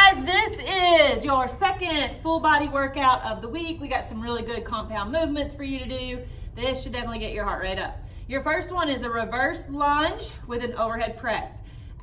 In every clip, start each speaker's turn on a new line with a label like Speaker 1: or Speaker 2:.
Speaker 1: guys, this is your second full body workout of the week. We got some really good compound movements for you to do. This should definitely get your heart rate up. Your first one is a reverse lunge with an overhead press.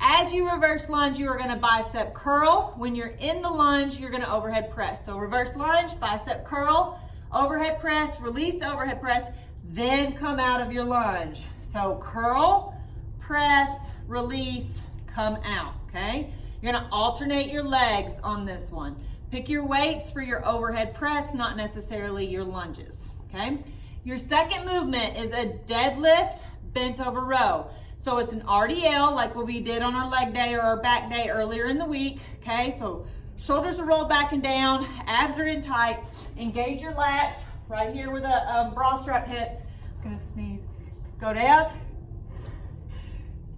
Speaker 1: As you reverse lunge, you are gonna bicep curl. When you're in the lunge, you're gonna overhead press. So reverse lunge, bicep curl, overhead press, release the overhead press, then come out of your lunge. So curl, press, release, come out, okay? You're gonna alternate your legs on this one. Pick your weights for your overhead press, not necessarily your lunges, okay? Your second movement is a deadlift bent over row. So it's an RDL like what we did on our leg day or our back day earlier in the week, okay? So shoulders are rolled back and down, abs are in tight, engage your lats right here with a bra strap hips. I'm gonna sneeze. Go down.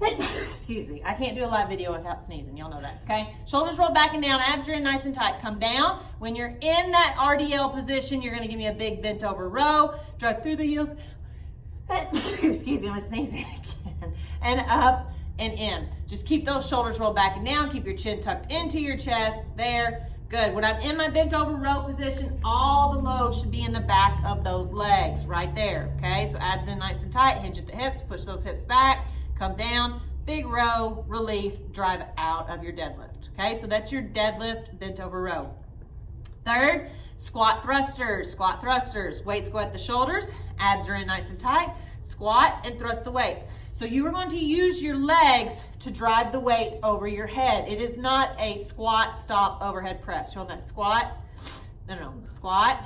Speaker 1: Excuse me, I can't do a live video without sneezing, y'all know that, okay? Shoulders rolled back and down, abs are in nice and tight. Come down. When you're in that RDL position, you're gonna give me a big bent over row, drive through the heels. Excuse me, I'm sneezing again. And up and in. Just keep those shoulders rolled back and down, keep your chin tucked into your chest, there. Good. When I'm in my bent over row position, all the load should be in the back of those legs, right there, okay? So abs in nice and tight, hinge at the hips, push those hips back, come down, big row, release, drive out of your deadlift, okay? So that's your deadlift bent over row. Third, squat thrusters. Squat thrusters. Weights go at the shoulders, abs are in nice and tight, squat and thrust the weights. So you are going to use your legs to drive the weight over your head. It is not a squat, stop, overhead press. Show them that squat. No, squat,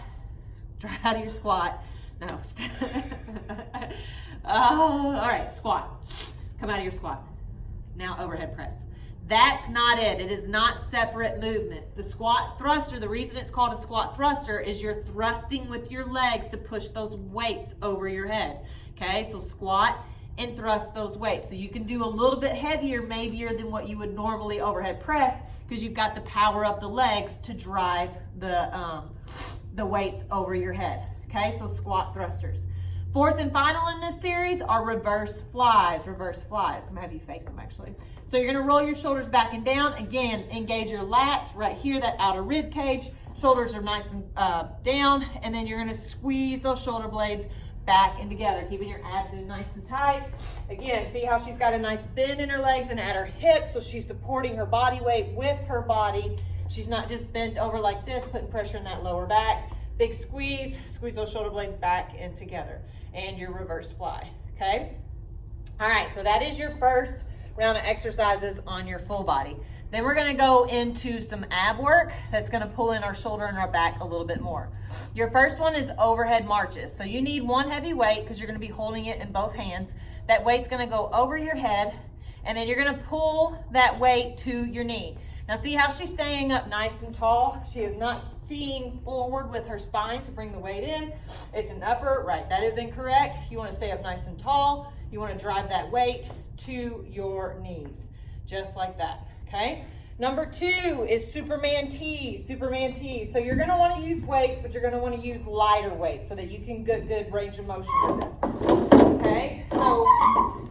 Speaker 1: drive out of your squat. No. All right, squat. Come out of your squat. Now overhead press. That's not it. It is not separate movements. The squat thruster, the reason it's called a squat thruster is you're thrusting with your legs to push those weights over your head. Okay, so squat and thrust those weights. So you can do a little bit heavier, maybe than what you would normally overhead press because you've got to power up the legs to drive the weights over your head. Okay, so squat thrusters. Fourth and final in this series are reverse flies. Reverse flies. I'm gonna have you face them actually. So you're gonna roll your shoulders back and down. Again, engage your lats right here, that outer rib cage. Shoulders are nice and down, and then you're gonna squeeze those shoulder blades back and together, keeping your abs in nice and tight. Again, see how she's got a nice bend in her legs and at her hips, so she's supporting her body weight with her body. She's not just bent over like this, putting pressure in that lower back. Big squeeze, squeeze those shoulder blades back and together. And your reverse fly, okay? All right, so that is your first round of exercises on your full body. Then we're gonna go into some ab work that's gonna pull in our shoulder and our back a little bit more. Your first one is overhead marches. So you need one heavy weight because you're gonna be holding it in both hands. That weight's gonna go over your head, and then you're gonna pull that weight to your knee. Now see how she's staying up nice and tall? She is not seeing forward with her spine to bring the weight in. It's an upper, right, that is incorrect. You wanna stay up nice and tall. You wanna drive that weight to your knees, just like that, okay? Number 2 is Superman T, Superman T. So you're gonna wanna use weights, but you're gonna wanna use lighter weights so that you can get good range of motion with this, okay? So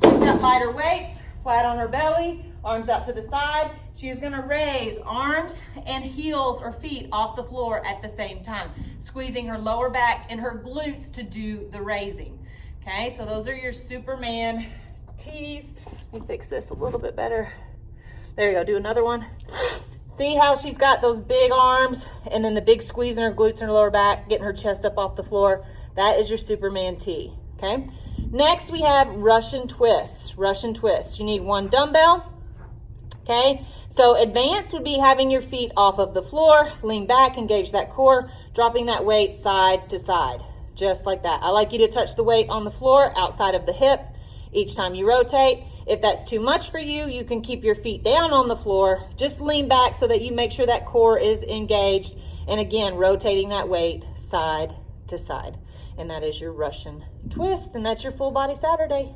Speaker 1: she's got lighter weights, flat on her belly, arms out to the side. She is gonna raise arms and heels or feet off the floor at the same time, squeezing her lower back and her glutes to do the raising. Okay, so those are your Superman T's. Let me fix this a little bit better. There you go, do another one. See how she's got those big arms and then the big squeeze in her glutes and her lower back, getting her chest up off the floor. That is your Superman T, okay? Next we have Russian twists, Russian twists. You need one dumbbell. Okay, so advanced would be having your feet off of the floor, lean back, engage that core, dropping that weight side to side, just like that. I like you to touch the weight on the floor outside of the hip each time you rotate. If that's too much for you, you can keep your feet down on the floor. Just lean back so that you make sure that core is engaged. And again, rotating that weight side to side. And that is your Russian twist, and that's your full body Saturday.